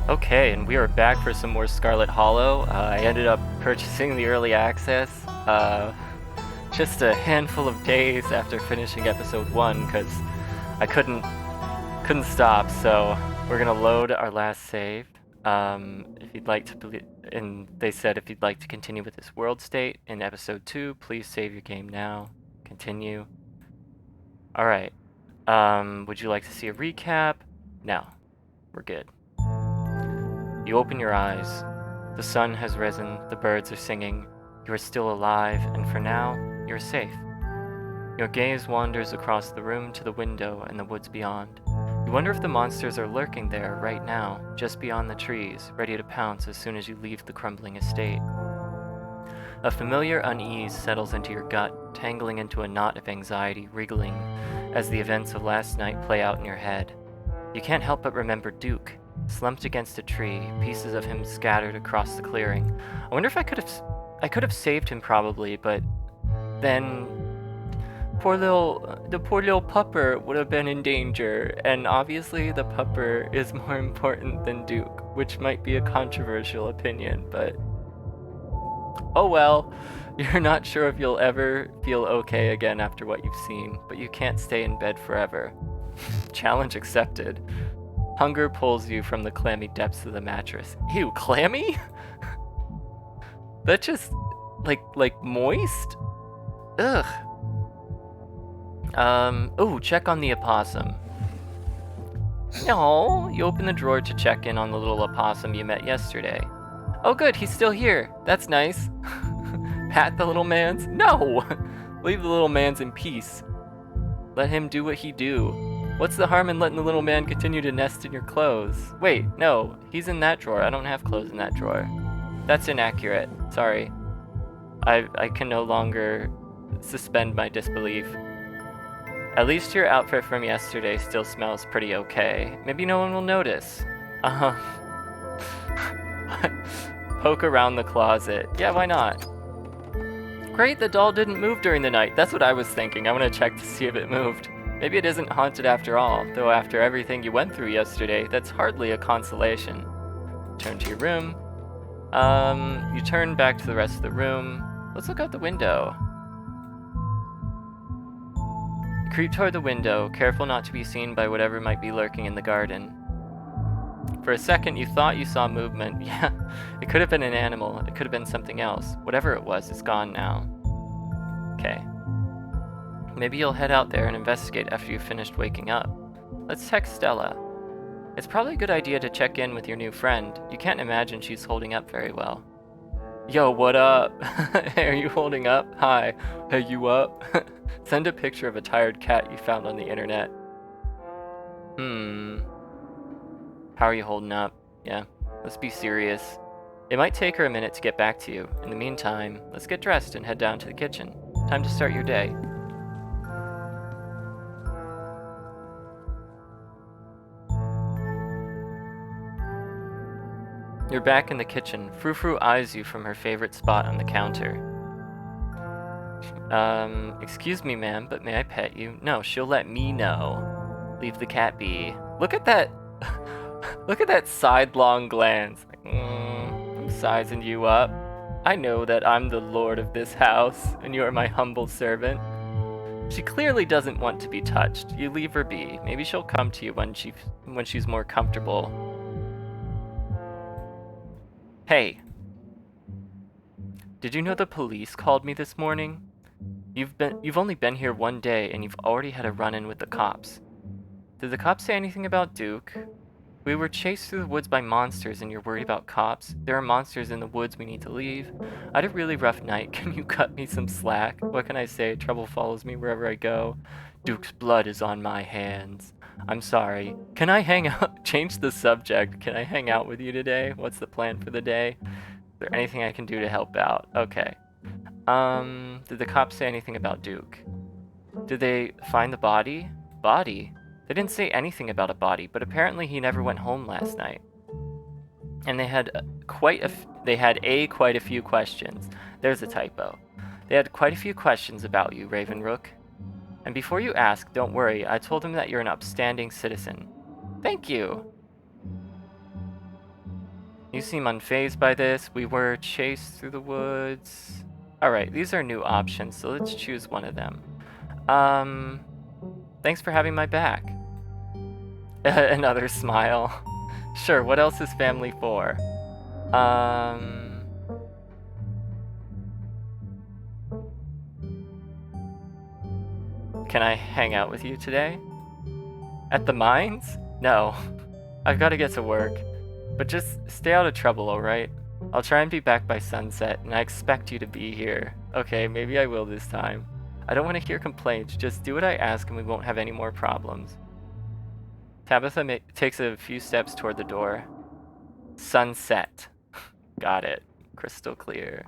Okay, and we are back for some more Scarlet Hollow. I ended up purchasing the early access just a handful of days after finishing episode 1 because I couldn't stop. So we're gonna load our last save. If you'd like to, and they said if you'd like to continue with this world state in episode 2, please save your game now. Continue. All right. Would you like to see a recap? No, we're good. You open your eyes. The sun has risen, the birds are singing, you are still alive, and for now, you're safe. Your gaze wanders across the room to the window and the woods beyond. You wonder if the monsters are lurking there right now, just beyond the trees, ready to pounce as soon as you leave the crumbling estate. A familiar unease settles into your gut, tangling into a knot of anxiety wriggling as the events of last night play out in your head. You can't help but remember Duke, slumped against a tree, pieces of him scattered across the clearing. I wonder if I could have saved him probably, but then the poor little pupper would have been in danger, and obviously the pupper is more important than Duke, which might be a controversial opinion, but oh well. You're not sure if you'll ever feel okay again after what you've seen, but you can't stay in bed forever. Challenge accepted. Hunger pulls you from the clammy depths of the mattress. Ew, clammy? That just, like moist? Ugh. Oh, check on the opossum. No, you open the drawer to check in on the little opossum you met yesterday. Oh good, he's still here. That's nice. Pat the little man's? No! Leave the little man's in peace. Let him do what he do. What's the harm in letting the little man continue to nest in your clothes? Wait, no, he's in that drawer. I don't have clothes in that drawer. That's inaccurate. Sorry. I can no longer suspend my disbelief. At least your outfit from yesterday still smells pretty okay. Maybe no one will notice. Poke around the closet. Yeah, why not? Great, the doll didn't move during the night. That's what I was thinking. I want to check to see if it moved. Maybe it isn't haunted after all, though after everything you went through yesterday, that's hardly a consolation. Turn to your room. You turn back to the rest of the room. Let's look out the window. You creep toward the window, careful not to be seen by whatever might be lurking in the garden. For a second, you thought you saw movement. Yeah, it could have been an animal. It could have been something else. Whatever it was, it's gone now. Okay. Maybe you'll head out there and investigate after you've finished waking up. Let's text Stella. It's probably a good idea to check in with your new friend. You can't imagine she's holding up very well. Yo, what up? Hey, are you holding up? Hi. Hey, you up? Send a picture of a tired cat you found on the internet. How are you holding up? Yeah, let's be serious. It might take her a minute to get back to you. In the meantime, let's get dressed and head down to the kitchen. Time to start your day. You're back in the kitchen. Frou-Frou eyes you from her favorite spot on the counter. Excuse me, ma'am, but may I pet you? No, she'll let me know. Leave the cat be. Look at that. Look at that sidelong glance. I'm sizing you up. I know that I'm the lord of this house, and you are my humble servant. She clearly doesn't want to be touched. You leave her be. Maybe she'll come to you when she's more comfortable. Hey. Did you know the police called me this morning? You've only been here one day and you've already had a run-in with the cops. Did the cops say anything about Duke? We were chased through the woods by monsters and you're worried about cops? There are monsters in the woods, we need to leave. I had a really rough night. Can you cut me some slack? What can I say? Trouble follows me wherever I go. Duke's blood is on my hands. I'm sorry. Can I hang out? Change the subject. Can I hang out with you today? What's the plan for the day? Is there anything I can do to help out? Okay. Did the cops say anything about Duke? Did they find the body? Body? They didn't say anything about a body, but apparently he never went home last night. And they had quite a few questions. There's a typo. They had quite a few questions about you, Ravenrook. And before you ask, don't worry, I told them that you're an upstanding citizen. Thank you. You seem unfazed by this. We were chased through the woods. Alright, these are new options, so let's choose one of them. Thanks for having my back. Another smile. Sure, what else is family for? Can I hang out with you today? At the mines? No. I've got to get to work. But just stay out of trouble, alright? I'll try and be back by sunset, and I expect you to be here. Okay, maybe I will this time. I don't want to hear complaints, just do what I ask and we won't have any more problems. Tabitha takes a few steps toward the door. Sunset. Got it. Crystal clear.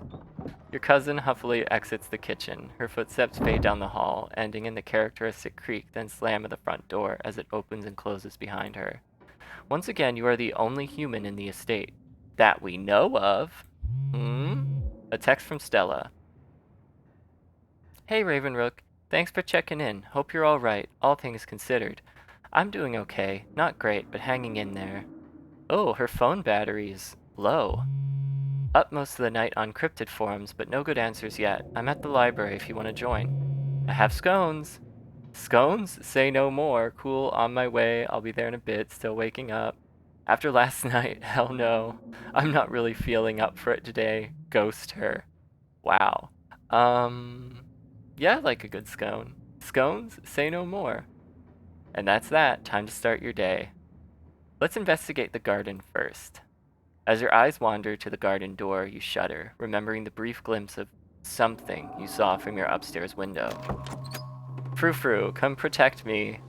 Your cousin huffily exits the kitchen. Her footsteps fade down the hall, ending in the characteristic creak, then slam of the front door as it opens and closes behind her. Once again, you are the only human in the estate. That we know of. A text from Stella. Hey, Ravenrook. Thanks for checking in. Hope you're alright, all things considered. I'm doing okay. Not great, but hanging in there. Oh, her phone battery's low. Up most of the night on cryptid forums, but no good answers yet. I'm at the library if you want to join. I have scones. Scones? Say no more. Cool, on my way. I'll be there in a bit, still waking up. After last night, hell no. I'm not really feeling up for it today. Ghost her. Wow. Yeah, I like a good scone. Scones? Say no more. And that's that. Time to start your day. Let's investigate the garden first. As your eyes wander to the garden door, you shudder, remembering the brief glimpse of something you saw from your upstairs window. Frou-frou, come protect me.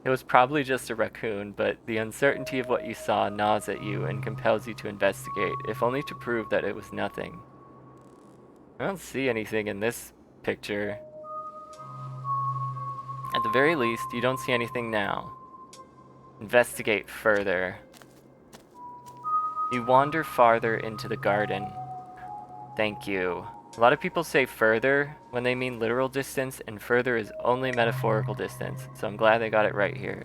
It was probably just a raccoon, but the uncertainty of what you saw gnaws at you and compels you to investigate, if only to prove that it was nothing. I don't see anything in this picture. At the very least, you don't see anything now. Investigate further. You wander farther into the garden. Thank you. A lot of people say further when they mean literal distance, and further is only metaphorical distance, so I'm glad they got it right here.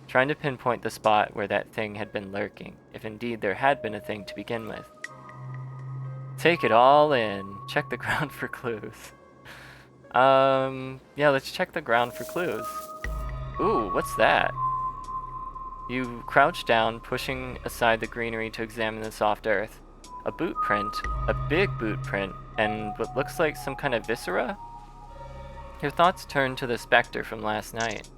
Trying to pinpoint the spot where that thing had been lurking, if indeed there had been a thing to begin with. Take it all in. Check the ground for clues. Yeah, let's check the ground for clues. Ooh, what's that? You crouch down, pushing aside the greenery to examine the soft earth. A boot print, a big boot print, and what looks like some kind of viscera? Your thoughts turn to the specter from last night.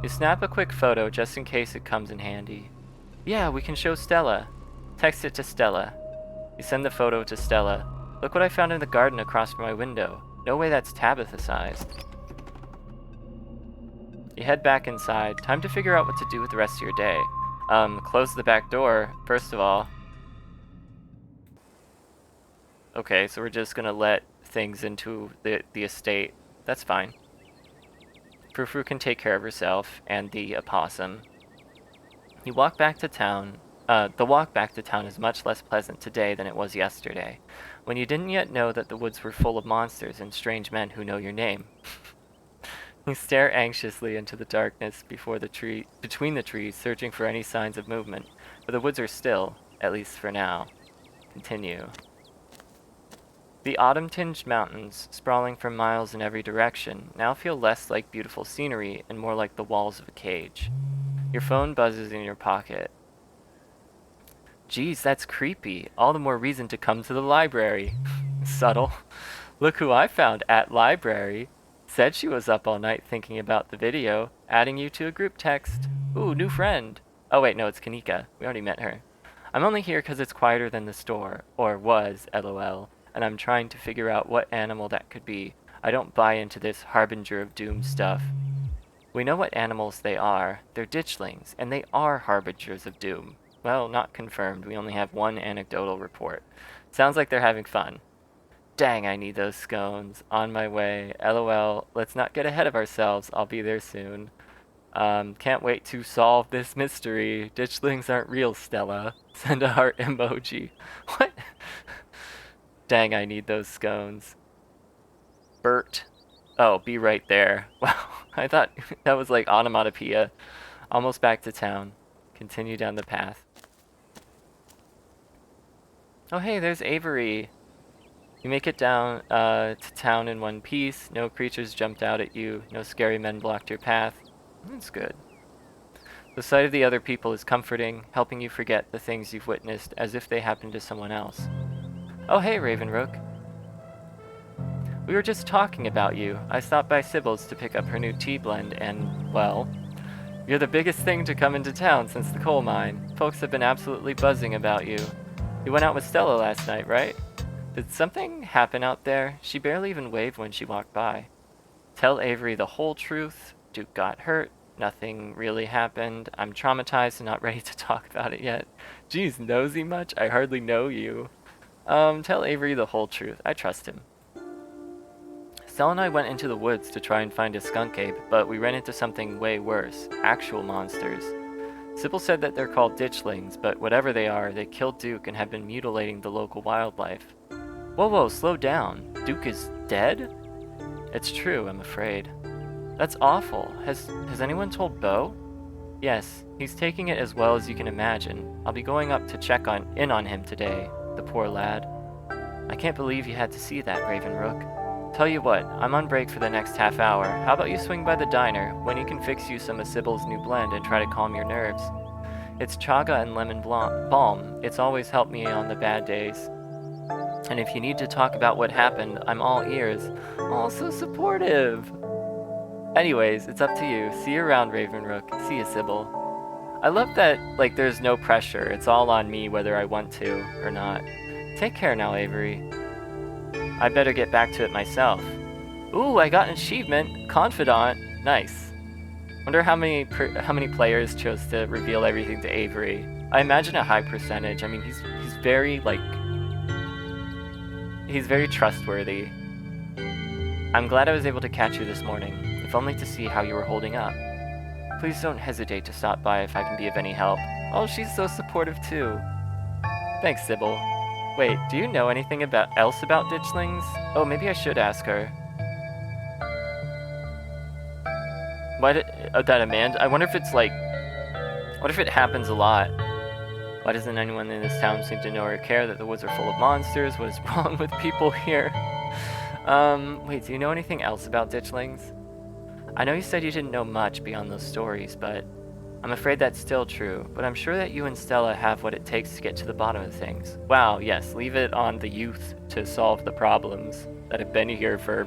You snap a quick photo just in case it comes in handy. Yeah, we can show Stella. Text it to Stella. You send the photo to Stella. Look what I found in the garden across from my window. No way that's Tabitha-sized. You head back inside. Time to figure out what to do with the rest of your day. Close the back door, first of all. Okay, so we're just gonna let things into the estate. That's fine. Frou-frou can take care of herself and the opossum. You walk back to town. The walk back to town is much less pleasant today than it was yesterday, when you didn't yet know that the woods were full of monsters and strange men who know your name. You stare anxiously into the darkness between the trees, searching for any signs of movement, but the woods are still, at least for now. Continue. The autumn-tinged mountains, sprawling for miles in every direction, now feel less like beautiful scenery and more like the walls of a cage. Your phone buzzes in your pocket. Geez, that's creepy. All the more reason to come to the library. Subtle. Look who I found at library. Said she was up all night thinking about the video, adding you to a group text. Ooh, new friend. Oh wait, no, it's Kanika. We already met her. I'm only here because it's quieter than the store. Or was, lol. And I'm trying to figure out what animal that could be. I don't buy into this harbinger of doom stuff. We know what animals they are. They're ditchlings, and they are harbingers of doom. Well, not confirmed. We only have one anecdotal report. Sounds like they're having fun. Dang, I need those scones. On my way. LOL. Let's not get ahead of ourselves. I'll be there soon. Can't wait to solve this mystery. Ditchlings aren't real, Stella. Send a heart emoji. What? Dang, I need those scones. Bert. Oh, be right there. Wow, I thought that was like onomatopoeia. Almost back to town. Continue down the path. Oh hey, there's Avery. You make it down to town in one piece. No creatures jumped out at you. No scary men blocked your path. That's good. The sight of the other people is comforting, helping you forget the things you've witnessed as if they happened to someone else. Oh hey, Ravenrook. We were just talking about you. I stopped by Sybil's to pick up her new tea blend and, well, you're the biggest thing to come into town since the coal mine. Folks have been absolutely buzzing about you. You went out with Stella last night, right? Did something happen out there? She barely even waved when she walked by. Tell Avery the whole truth. Duke got hurt. Nothing really happened. I'm traumatized and not ready to talk about it yet. Geez, nosy much? I hardly know you. Tell Avery the whole truth. I trust him. Stella and I went into the woods to try and find a skunk ape, but we ran into something way worse. Actual monsters. Sybil said that they're called ditchlings, but whatever they are, they killed Duke and have been mutilating the local wildlife. Whoa, slow down. Duke is dead? It's true, I'm afraid. That's awful. Has anyone told Beau? Yes, he's taking it as well as you can imagine. I'll be going up to check in on him today, the poor lad. I can't believe you had to see that, Ravenrook. Tell you what, I'm on break for the next half hour. How about you swing by the diner, when he can fix you some of Sybil's new blend and try to calm your nerves? It's chaga and lemon balm. It's always helped me on the bad days. And if you need to talk about what happened, I'm all ears. Also supportive. Anyways, it's up to you. See you around, Ravenrook. See you, Sybil. I love that, like, there's no pressure. It's all on me whether I want to or not. Take care now, Avery. I better get back to it myself. Ooh, I got an achievement. Confidant. Nice. Wonder how many players chose to reveal everything to Avery. I imagine a high percentage. I mean, he's very, like... He's very trustworthy. I'm glad I was able to catch you this morning, if only to see how you were holding up. Please don't hesitate to stop by if I can be of any help. Oh, she's so supportive too. Thanks, Sybil. Wait, do you know anything else about ditchlings? Oh, maybe I should ask her. That Amanda? I wonder if it's like... What if it happens a lot? Why doesn't anyone in this town seem to know or care that the woods are full of monsters? What is wrong with people here? Wait, do you know anything else about ditchlings? I know you said you didn't know much beyond those stories, but I'm afraid that's still true. But I'm sure that you and Stella have what it takes to get to the bottom of things. Wow, yes, leave it on the youth to solve the problems that have been here for,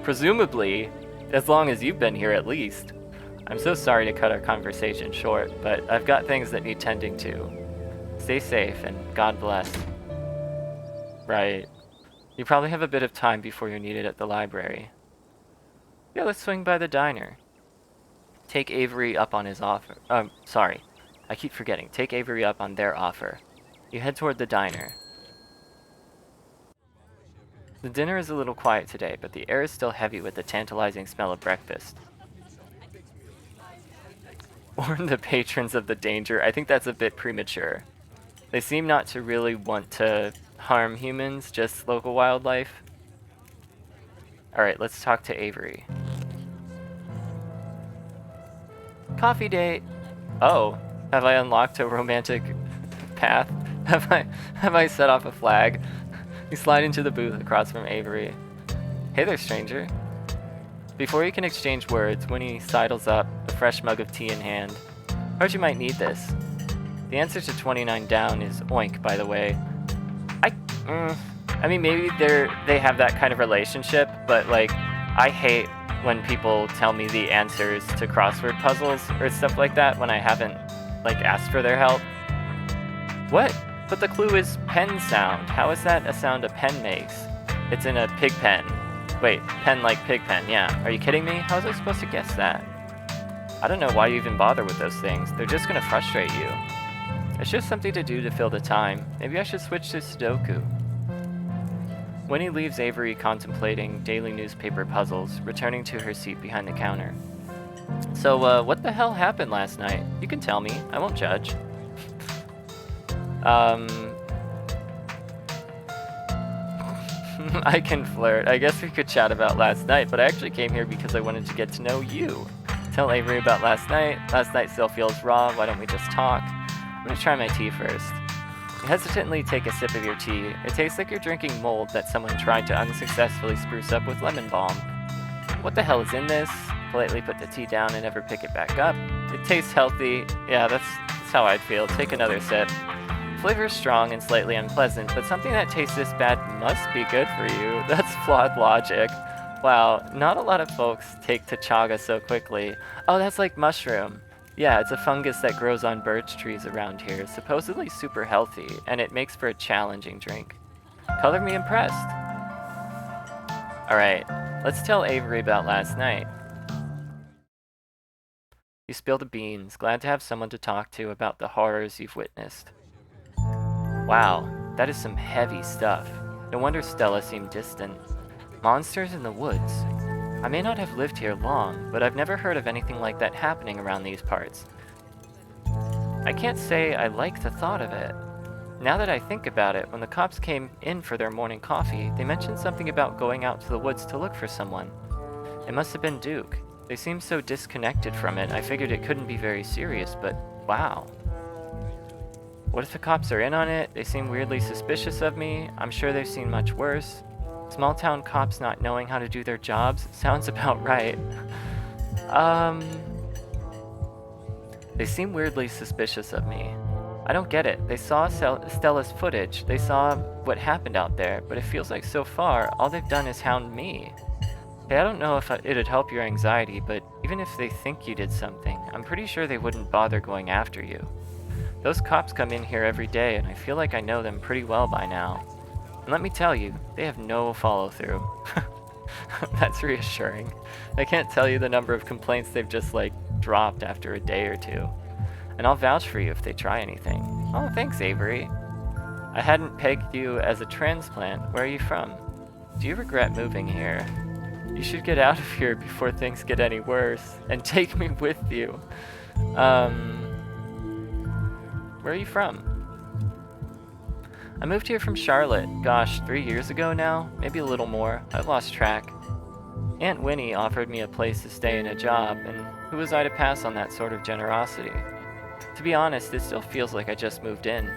presumably, as long as you've been here at least. I'm so sorry to cut our conversation short, but I've got things that need tending to. Stay safe, and God bless. Right. You probably have a bit of time before you're needed at the library. Yeah, let's swing by the diner. Take Avery up on his offer. Sorry. I keep forgetting. Take Avery up on their offer. You head toward the diner. The dinner is a little quiet today, but the air is still heavy with the tantalizing smell of breakfast. Warn the patrons of the danger. I think that's a bit premature. They seem not to really want to harm humans, just local wildlife. Alright, let's talk to Avery. Coffee date. Oh, have I unlocked a romantic path? Have I set off a flag? You slide into the booth across from Avery. Hey there, stranger. Before you can exchange words, Winnie sidles up, a fresh mug of tea in hand. Heard you might need this. The answer to 29 down is oink, by the way. I mean, maybe they have that kind of relationship, but, like, I hate when people tell me the answers to crossword puzzles or stuff like that when I haven't, like, asked for their help. What? But the clue is pen sound. How is that a sound a pen makes? It's in a pig pen. Wait, pen like pig pen, yeah. Are you kidding me? How was I supposed to guess that? I don't know why you even bother with those things. They're just gonna frustrate you. It's just something to do to fill the time. Maybe I should switch to Sudoku. Winnie leaves Avery contemplating daily newspaper puzzles, returning to her seat behind the counter. So, what the hell happened last night? You can tell me. I won't judge. I can flirt. I guess we could chat about last night, but I actually came here because I wanted to get to know you. Tell Avery about last night. Last night still feels raw. Why don't we just talk? I'm gonna try my tea first. Hesitantly take a sip of your tea. It tastes like you're drinking mold that someone tried to unsuccessfully spruce up with lemon balm. What the hell is in this? Politely put the tea down and never pick it back up. It tastes healthy. Yeah, that's how I'd feel. Take another sip. Flavor is strong and slightly unpleasant, but something that tastes this bad must be good for you. That's flawed logic. Wow, not a lot of folks take to chaga so quickly. Oh, that's like mushroom. Yeah, it's a fungus that grows on birch trees around here, supposedly super healthy, and it makes for a challenging drink. Color me impressed. Alright, let's tell Avery about last night. You spilled the beans. Glad to have someone to talk to about the horrors you've witnessed. Wow, that is some heavy stuff. No wonder Stella seemed distant. Monsters in the woods. I may not have lived here long, but I've never heard of anything like that happening around these parts. I can't say I like the thought of it. Now that I think about it, when the cops came in for their morning coffee, they mentioned something about going out to the woods to look for someone. It must have been Duke. They seemed so disconnected from it, I figured it couldn't be very serious, but wow. What if the cops are in on it? They seem weirdly suspicious of me. I'm sure they've seen much worse. Small town cops not knowing how to do their jobs? Sounds about right. They seem weirdly suspicious of me. I don't get it. They saw Stella's footage. They saw what happened out there, but it feels like so far, all they've done is hound me. Hey, I don't know if it'd help your anxiety, but even if they think you did something, I'm pretty sure they wouldn't bother going after you. Those cops come in here every day, and I feel like I know them pretty well by now. And let me tell you, they have no follow-through. That's reassuring. I can't tell you the number of complaints they've just, dropped after a day or two. And I'll vouch for you if they try anything. Oh, thanks, Avery. I hadn't pegged you as a transplant. Where are you from? Do you regret moving here? You should get out of here before things get any worse, and take me with you. Where are you from? I moved here from Charlotte, gosh, 3 years ago now? Maybe a little more. I've lost track. Aunt Winnie offered me a place to stay and a job, and who was I to pass on that sort of generosity? To be honest, it still feels like I just moved in.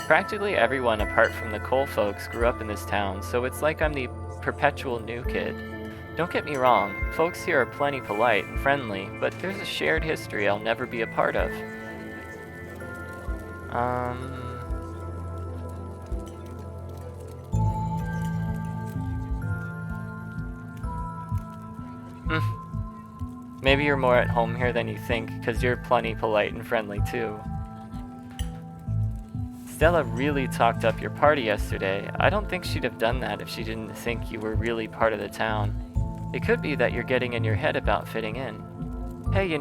Practically everyone apart from the Cole folks grew up in this town, so it's like I'm the perpetual new kid. Don't get me wrong, folks here are plenty polite and friendly, but there's a shared history I'll never be a part of. Maybe you're more at home here than you think, because you're plenty polite and friendly too. Stella really talked up your party yesterday. I don't think she'd have done that if she didn't think you were really part of the town. It could be that you're getting in your head about fitting in. Hey,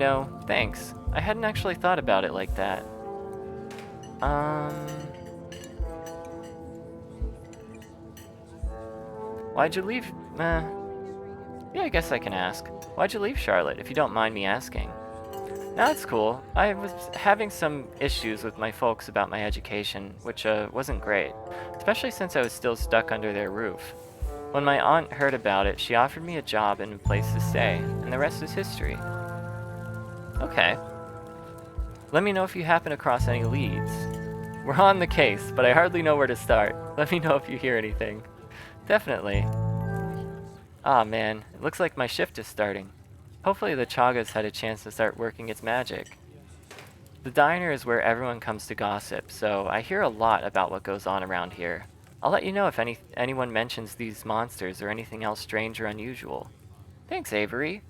thanks. I hadn't actually thought about it like that. Why'd you leave? Yeah, I guess I can ask. Why'd you leave Charlotte, if you don't mind me asking? No, it's cool. I was having some issues with my folks about my education, which wasn't great, especially since I was still stuck under their roof. When my aunt heard about it, she offered me a job and a place to stay, and the rest is history. Okay. Let me know if you happen across any leads. We're on the case, but I hardly know where to start. Let me know if you hear anything. Definitely. Ah, man, it looks like my shift is starting. Hopefully the Chaga's had a chance to start working its magic. The diner is where everyone comes to gossip, so I hear a lot about what goes on around here. I'll let you know if anyone mentions these monsters or anything else strange or unusual. Thanks, Avery.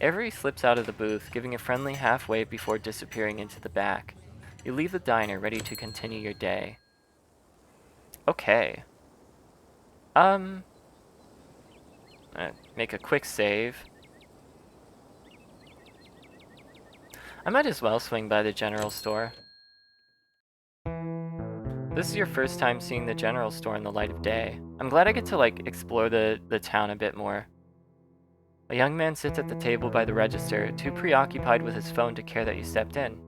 Avery slips out of the booth, giving a friendly half wave before disappearing into the back. You leave the diner, ready to continue your day. Okay. Make a quick save. I might as well swing by the general store. This is your first time seeing the general store in the light of day. I'm glad I get to, explore the town a bit more. A young man sits at the table by the register, too preoccupied with his phone to care that you stepped in.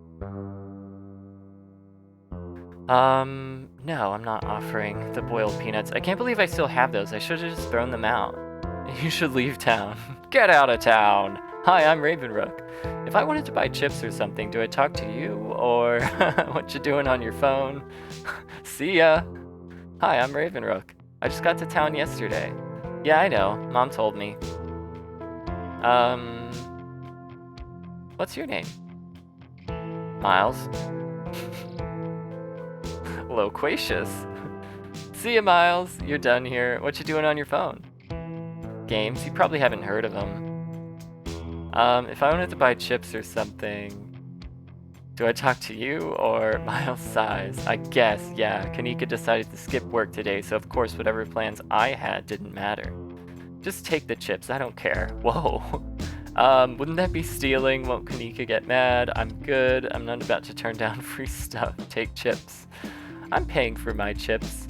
No, I'm not offering the boiled peanuts. I can't believe I still have those. I should have just thrown them out. You should leave town. Get out of town! Hi, I'm Ravenrook. If I wanted to buy chips or something, do I talk to you, or what you doing on your phone? See ya! Hi, I'm Ravenrook. I just got to town yesterday. Yeah, I know. Mom told me. What's your name? Miles. Loquacious. See ya, Miles. You're done here. What you doing on your phone? Games? You probably haven't heard of them. If I wanted to buy chips or something... Do I talk to you or Miles sighs? I guess, yeah. Kanika decided to skip work today, so of course whatever plans I had didn't matter. Just take the chips, I don't care. Whoa. Wouldn't that be stealing? Won't Kanika get mad? I'm good. I'm not about to turn down free stuff. Take chips. I'm paying for my chips.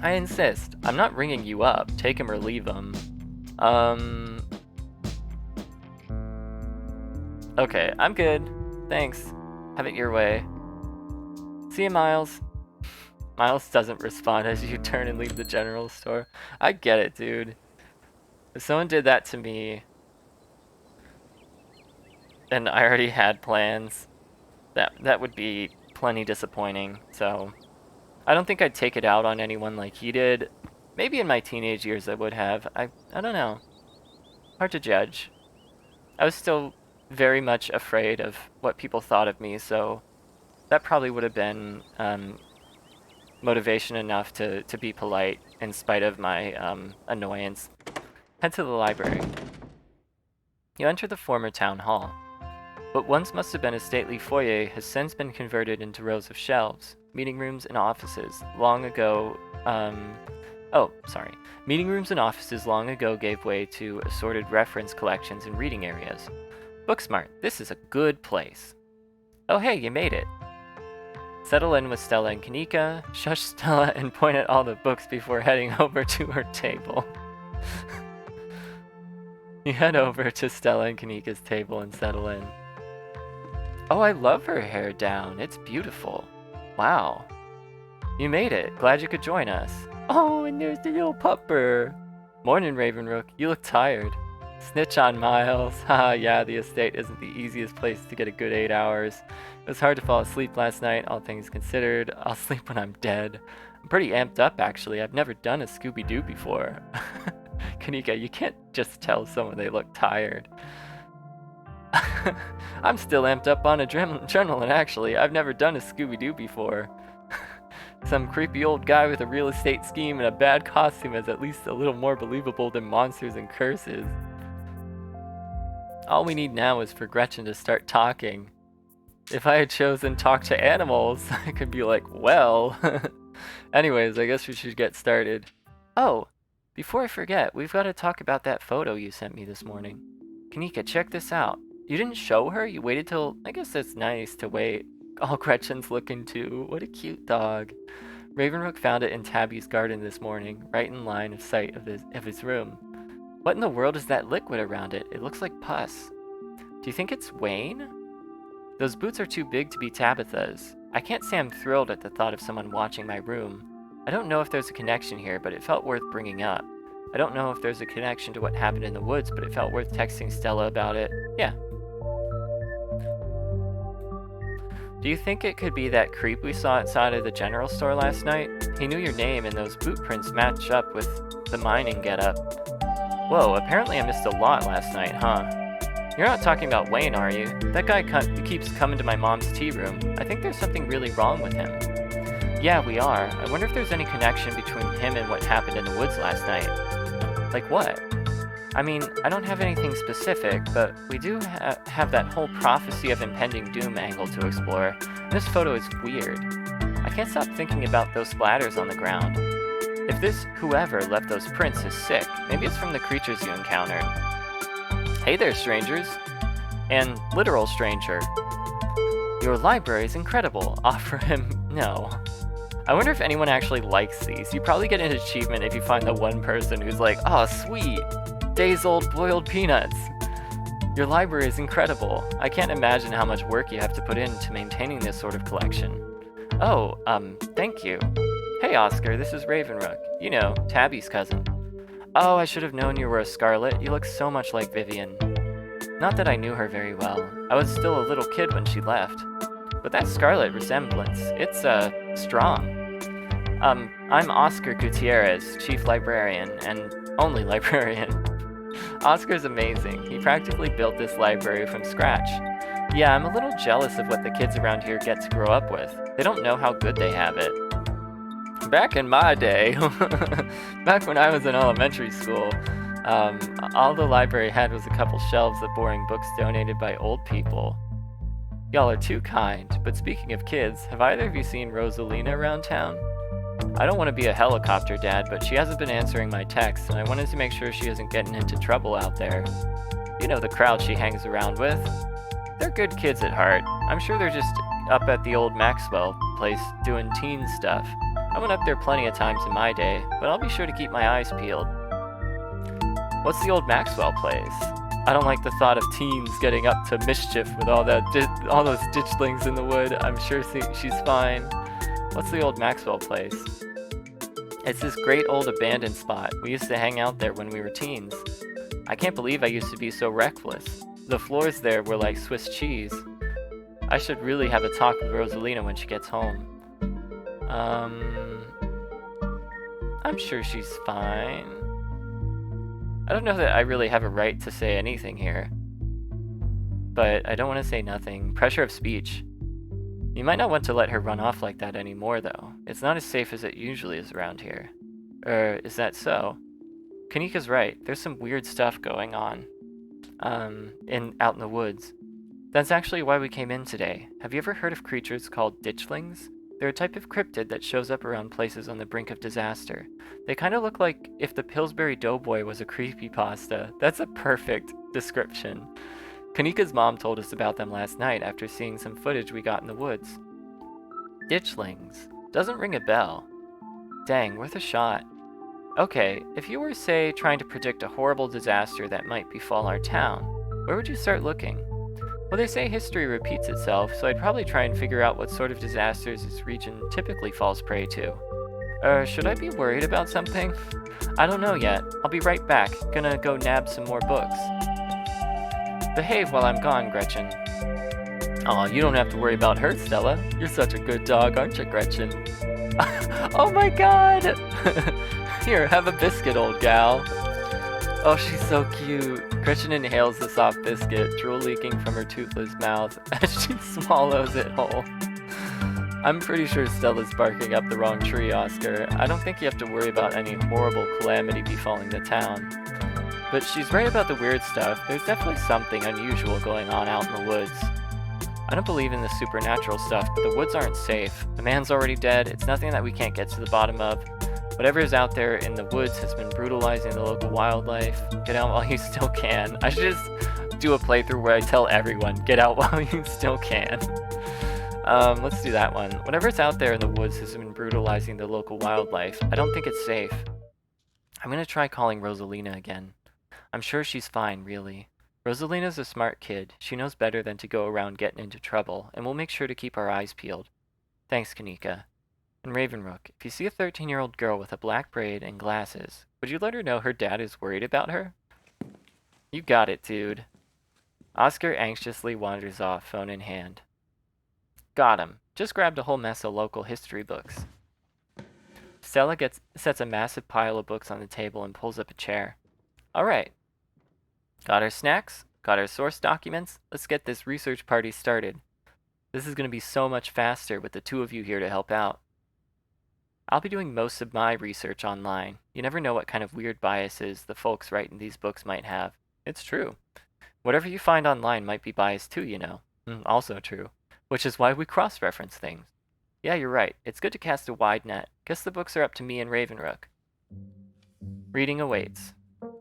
I insist. I'm not ringing you up. Take 'em or leave 'em. Okay, I'm good. Thanks. Have it your way. See you, Miles. Miles doesn't respond as you turn and leave the general store. I get it, dude. If someone did that to me, and I already had plans, that would be plenty disappointing. So I don't think I'd take it out on anyone like he did. Maybe in my teenage years I would have. I don't know. Hard to judge. I was still very much afraid of what people thought of me, so that probably would have been motivation enough to be polite in spite of my annoyance. Head to the library. You enter the former town hall. What once must have been a stately foyer has since been converted into rows of shelves, meeting rooms and offices. Meeting rooms and offices long ago gave way to assorted reference collections and reading areas. Booksmart, this is a good place. Oh hey, you made it. Settle in with Stella and Kanika, shush Stella and point at all the books before heading over to her table. You head over to Stella and Kanika's table and settle in. Oh, I love her hair down. It's beautiful. Wow. You made it. Glad you could join us. Oh, and there's the little pupper. Morning, Ravenrook. You look tired. Snitch on Miles. Haha, yeah, the estate isn't the easiest place to get a good 8 hours. It was hard to fall asleep last night, all things considered. I'll sleep when I'm dead. I'm pretty amped up, actually. I've never done a Scooby-Doo before. Kanika, you can't just tell someone they look tired. I'm still amped up on adrenaline, actually. I've never done a Scooby-Doo before. Some creepy old guy with a real estate scheme and a bad costume is at least a little more believable than monsters and curses. All we need now is for Gretchen to start talking. If I had chosen talk to animals, I could be like, well. Anyways, I guess we should get started. Oh, before I forget, we've got to talk about that photo you sent me this morning. Kanika, check this out. You didn't show her? You waited till... I guess that's nice to wait. Oh, Gretchen's looking too. What a cute dog. Ravenrook found it in Tabby's garden this morning, right in line of sight of his room. What in the world is that liquid around it? It looks like pus. Do you think it's Wayne? Those boots are too big to be Tabitha's. I can't say I'm thrilled at the thought of someone watching my room. I don't know if there's a connection here, but it felt worth bringing up. I don't know if there's a connection to what happened in the woods, but it felt worth texting Stella about it. Yeah. Do you think it could be that creep we saw outside of the general store last night? He knew your name, and those boot prints match up with the mining getup. Whoa, apparently I missed a lot last night, huh? You're not talking about Wayne, are you? That guy keeps coming to my mom's tea room. I think there's something really wrong with him. Yeah, we are. I wonder if there's any connection between him and what happened in the woods last night. Like what? I mean, I don't have anything specific, but we do have that whole prophecy of impending doom angle to explore. This photo is weird. I can't stop thinking about those splatters on the ground. If this whoever left those prints is sick, maybe it's from the creatures you encountered. Hey there, strangers. And literal stranger. Your library is incredible. Offer him... no. I wonder if anyone actually likes these. You probably get an achievement if you find the one person who's like, oh, sweet. Days old boiled peanuts. Your library is incredible. I can't imagine how much work you have to put into maintaining this sort of collection. Oh, thank you. Hey Oscar, this is Ravenrook. You know, Tabby's cousin. Oh, I should have known you were a Scarlet. You look so much like Vivian. Not that I knew her very well. I was still a little kid when she left. But that Scarlet resemblance, it's, strong. I'm Oscar Gutierrez, Chief Librarian, and only librarian. Oscar's amazing. He practically built this library from scratch. Yeah, I'm a little jealous of what the kids around here get to grow up with. They don't know how good they have it. Back in my day, back when I was in elementary school, all the library had was a couple shelves of boring books donated by old people. Y'all are too kind, but speaking of kids, have either of you seen Rosalina around town? I don't want to be a helicopter dad, but she hasn't been answering my texts, and I wanted to make sure she isn't getting into trouble out there. You know the crowd she hangs around with. They're good kids at heart. I'm sure they're just up at the old Maxwell place doing teen stuff. I went up there plenty of times in my day, but I'll be sure to keep my eyes peeled. What's the old Maxwell place? I don't like the thought of teens getting up to mischief with all those ditchlings in the wood. I'm sure she's fine. What's the old Maxwell place? It's this great old abandoned spot. We used to hang out there when we were teens. I can't believe I used to be so reckless. The floors there were like Swiss cheese. I should really have a talk with Rosalina when she gets home. I'm sure she's fine. I don't know that I really have a right to say anything here. But I don't want to say nothing. Pressure of speech. You might not want to let her run off like that anymore, though. It's not as safe as it usually is around here. Is that so? Kanika's right. There's some weird stuff going on. Out in the woods. That's actually why we came in today. Have you ever heard of creatures called ditchlings? They're a type of cryptid that shows up around places on the brink of disaster. They kind of look like if the Pillsbury Doughboy was a creepypasta. That's a perfect description. Kanika's mom told us about them last night after seeing some footage we got in the woods. Ditchlings. Doesn't ring a bell. Dang, worth a shot. Okay, if you were, say, trying to predict a horrible disaster that might befall our town, where would you start looking? Well, they say history repeats itself, so I'd probably try and figure out what sort of disasters this region typically falls prey to. Should I be worried about something? I don't know yet. I'll be right back. Gonna go nab some more books. Behave while I'm gone, Gretchen. Aw, you don't have to worry about her, Stella. You're such a good dog, aren't you, Gretchen? Oh my god! Here, have a biscuit, old gal. Oh, she's so cute. Gretchen inhales the soft biscuit, drool leaking from her toothless mouth as she swallows it whole. I'm pretty sure Stella's barking up the wrong tree, Oscar. I don't think you have to worry about any horrible calamity befalling the town. But she's right about the weird stuff. There's definitely something unusual going on out in the woods. I don't believe in the supernatural stuff, but the woods aren't safe. The man's already dead. It's nothing that we can't get to the bottom of. Whatever is out there in the woods has been brutalizing the local wildlife. Get out while you still can. I should just do a playthrough where I tell everyone, get out while you still can. Let's do that one. Whatever's out there in the woods has been brutalizing the local wildlife. I don't think it's safe. I'm gonna try calling Rosalina again. I'm sure she's fine, really. Rosalina's a smart kid. She knows better than to go around getting into trouble, and we'll make sure to keep our eyes peeled. Thanks, Kanika. And Ravenrook, if you see a 13-year-old girl with a black braid and glasses, would you let her know her dad is worried about her? You got it, dude. Oscar anxiously wanders off, phone in hand. Got him. Just grabbed a whole mess of local history books. Stella sets a massive pile of books on the table and pulls up a chair. All right. Got our snacks? Got our source documents? Let's get this research party started. This is going to be so much faster with the two of you here to help out. I'll be doing most of my research online. You never know what kind of weird biases the folks writing these books might have. It's true. Whatever you find online might be biased too, you know. Also true. Which is why we cross-reference things. Yeah, you're right. It's good to cast a wide net. Guess the books are up to me and Ravenrook. Reading awaits.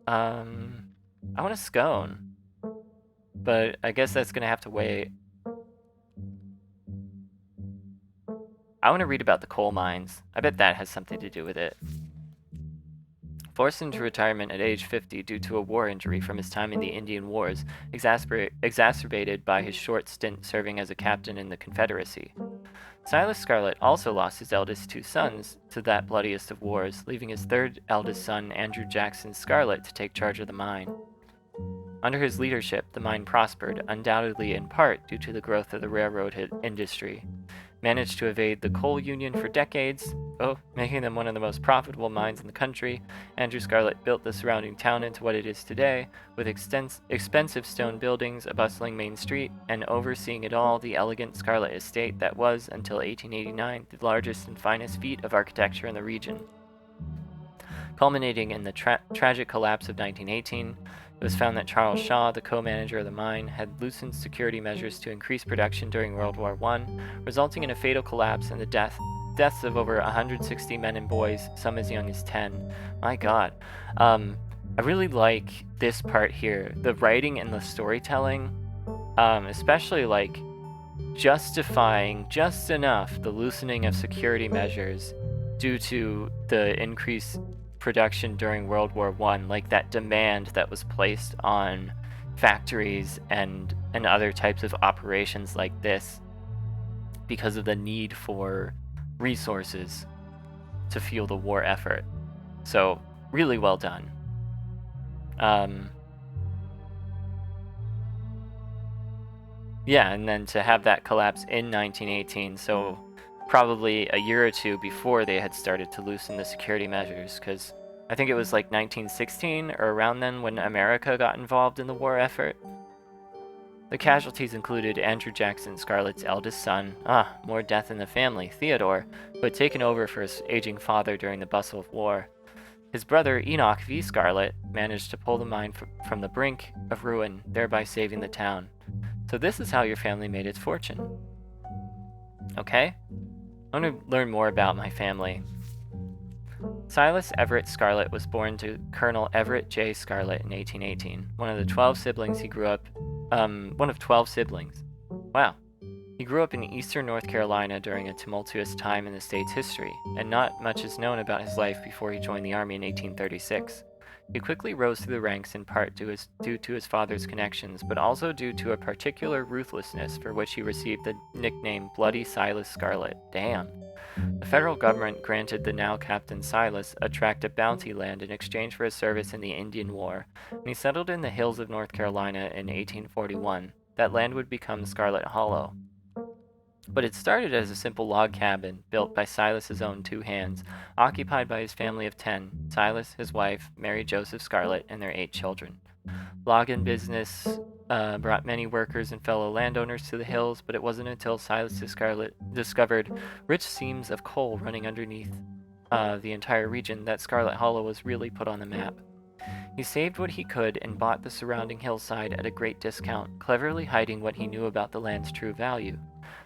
I want a scone. But I guess that's gonna have to wait. I want to read about the coal mines. I bet that has something to do with it. Forced into retirement at age 50 due to a war injury from his time in the Indian Wars, exacerbated by his short stint serving as a captain in the Confederacy. Silas Scarlet also lost his eldest two sons to that bloodiest of wars, leaving his third eldest son, Andrew Jackson Scarlet, to take charge of the mine. Under his leadership, the mine prospered, undoubtedly in part due to the growth of the railroad industry. managed to evade the coal union for decades, making them one of the most profitable mines in the country. Andrew Scarlet built the surrounding town into what it is today, with expensive stone buildings, a bustling main street, and overseeing it all, the elegant Scarlet Estate that was, until 1889, the largest and finest feat of architecture in the region. Culminating in the tragic collapse of 1918, it was found that Charles Shaw, the co-manager of the mine, had loosened security measures to increase production during World War I, resulting in a fatal collapse and the deaths of over 160 men and boys, some as young as 10. My god. I really like this part here. The writing and the storytelling, especially like justifying just enough the loosening of security measures due to the increased production during World War I, like that demand that was placed on factories and other types of operations like this because of the need for resources to fuel the war effort. So really well done. Yeah, and then to have that collapse in 1918, so probably a year or two before they had started to loosen the security measures, because I think it was like 1916 or around then when America got involved in the war effort. The casualties included Andrew Jackson, Scarlet's eldest son, more death in the family, Theodore, who had taken over for his aging father during the bustle of war. His brother, Enoch V. Scarlet, managed to pull the mine from the brink of ruin, thereby saving the town. So this is how your family made its fortune. Okay? I want to learn more about my family. Silas Everett Scarlet was born to Colonel Everett J. Scarlet in 1818. One of 12 siblings. Wow. He grew up in eastern North Carolina during a tumultuous time in the state's history, and not much is known about his life before he joined the Army in 1836. He quickly rose through the ranks in part due to his father's connections, but also due to a particular ruthlessness for which he received the nickname Bloody Silas Scarlet. Damn. The federal government granted the now Captain Silas a tract of bounty land in exchange for his service in the Indian War, and he settled in the hills of North Carolina in 1841. That land would become Scarlet Hollow. But it started as a simple log cabin built by Silas's own two hands, occupied by his family of 10, Silas, his wife, Mary Joseph Scarlet, and their 8 children. Logging business brought many workers and fellow landowners to the hills, but it wasn't until Silas Scarlet discovered rich seams of coal running underneath the entire region that Scarlet Hollow was really put on the map. He saved what he could and bought the surrounding hillside at a great discount, cleverly hiding what he knew about the land's true value.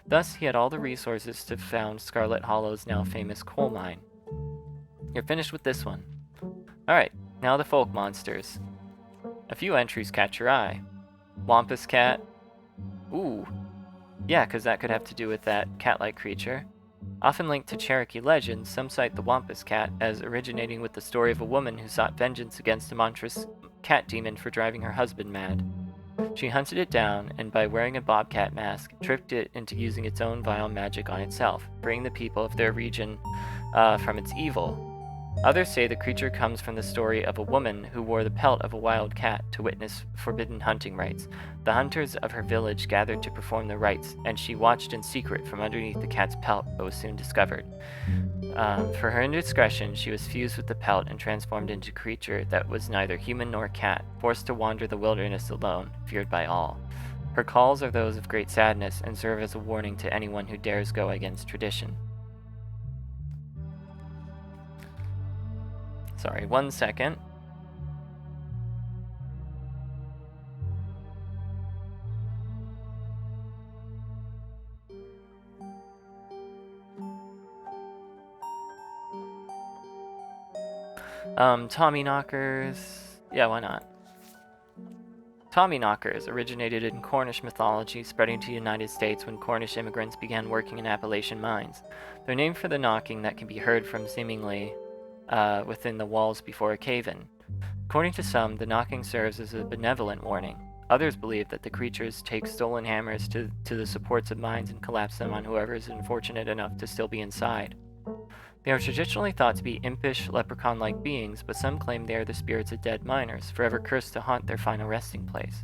Thus, he had all the resources to found Scarlet Hollow's now famous coal mine. You're finished with this one. Alright, now the folk monsters. A few entries catch your eye. Wampus cat. Ooh. Yeah, because that could have to do with that cat-like creature. Often linked to Cherokee legends, some cite the Wampus cat as originating with the story of a woman who sought vengeance against a monstrous cat demon for driving her husband mad. She hunted it down, and by wearing a bobcat mask, tricked it into using its own vile magic on itself, freeing the people of their region from its evil. Others say the creature comes from the story of a woman who wore the pelt of a wild cat to witness forbidden hunting rites. The hunters of her village gathered to perform the rites, and she watched in secret from underneath the cat's pelt, but was soon discovered. For her indiscretion, she was fused with the pelt and transformed into a creature that was neither human nor cat, forced to wander the wilderness alone, feared by all. Her calls are those of great sadness and serve as a warning to anyone who dares go against tradition. Sorry, 1 second. Tommyknockers. Yeah, why not? Tommyknockers originated in Cornish mythology, spreading to the United States when Cornish immigrants began working in Appalachian mines. They're named for the knocking that can be heard from seemingly within the walls before a cave-in. According to some, the knocking serves as a benevolent warning. Others believe that the creatures take stolen hammers to the supports of mines and collapse them on whoever is unfortunate enough to still be inside. They are traditionally thought to be impish, leprechaun-like beings, but some claim they are the spirits of dead miners, forever cursed to haunt their final resting place.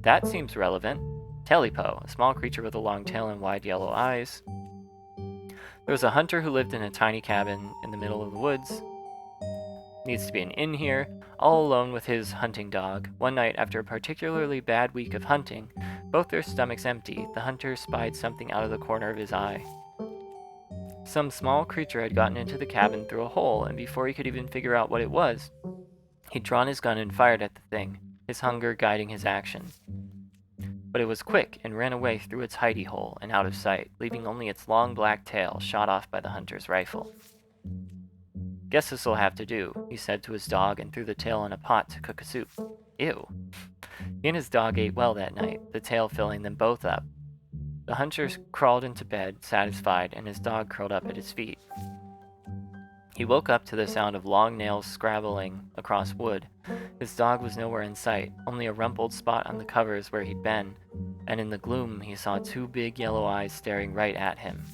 That seems relevant. Telepo, a small creature with a long tail and wide yellow eyes. There was a hunter who lived in a tiny cabin in the middle of the woods. Needs to be an inn here, all alone with his hunting dog. One night, after a particularly bad week of hunting, both their stomachs empty, the hunter spied something out of the corner of his eye. Some small creature had gotten into the cabin through a hole, and before he could even figure out what it was, he'd drawn his gun and fired at the thing, his hunger guiding his action. But it was quick and ran away through its hidey hole and out of sight, leaving only its long black tail shot off by the hunter's rifle. "Guess this'll have to do," he said to his dog and threw the tail in a pot to cook a soup. Ew. He and his dog ate well that night, the tail filling them both up. The hunter crawled into bed, satisfied, and his dog curled up at his feet. He woke up to the sound of long nails scrabbling across wood. His dog was nowhere in sight, only a rumpled spot on the covers where he'd been, and in the gloom he saw two big yellow eyes staring right at him.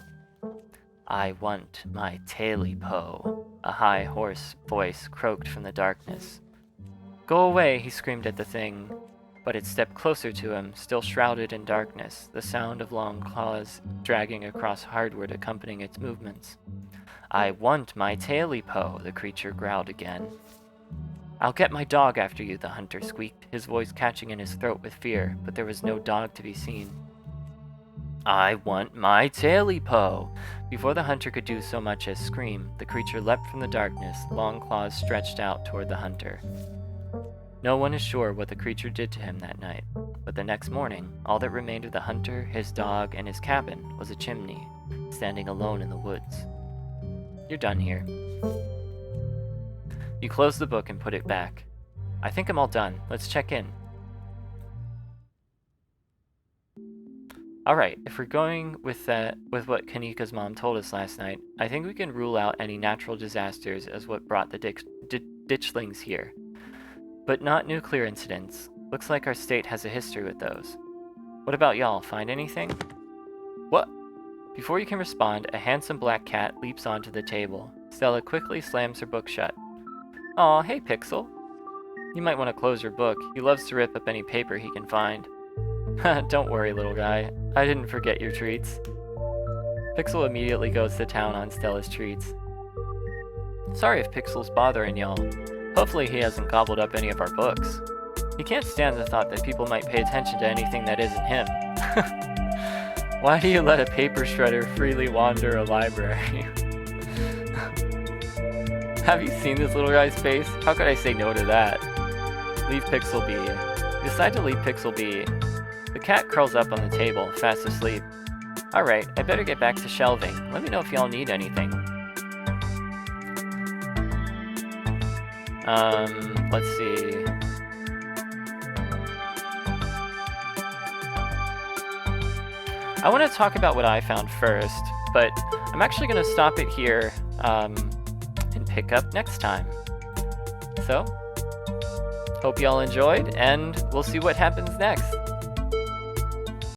"I want my taily po," a high, hoarse voice croaked from the darkness. "Go away," he screamed at the thing, but it stepped closer to him, still shrouded in darkness, the sound of long claws dragging across hardwood accompanying its movements. "I want my taily po," the creature growled again. "I'll get my dog after you," the hunter squeaked, his voice catching in his throat with fear, but there was no dog to be seen. "I want my taily po." Before the hunter could do so much as scream, the creature leapt from the darkness, long claws stretched out toward the hunter. No one is sure what the creature did to him that night, but the next morning, all that remained of the hunter, his dog, and his cabin was a chimney, standing alone in the woods. You're done here. You close the book and put it back. "I think I'm all done. Let's check in." Alright, if we're going with what Kanika's mom told us last night, I think we can rule out any natural disasters as what brought the ditchlings here. But not nuclear incidents. Looks like our state has a history with those. What about y'all? Find anything? What? Before you can respond, a handsome black cat leaps onto the table. Stella quickly slams her book shut. "Aw, hey Pixel. You might want to close your book. He loves to rip up any paper he can find." "Don't worry, little guy. I didn't forget your treats." Pixel immediately goes to town on Stella's treats. "Sorry if Pixel's bothering y'all. Hopefully he hasn't gobbled up any of our books. He can't stand the thought that people might pay attention to anything that isn't him." "Why do you let a paper shredder freely wander a library?" Have you seen this little guy's face? How could I say no to that? Leave Pixel be. You decide to leave Pixel be. The cat curls up on the table, fast asleep. "Alright, I better get back to shelving. Let me know if y'all need anything." Let's see. I want to talk about what I found first, but I'm actually going to stop it here and pick up next time. So, hope y'all enjoyed, and we'll see what happens next.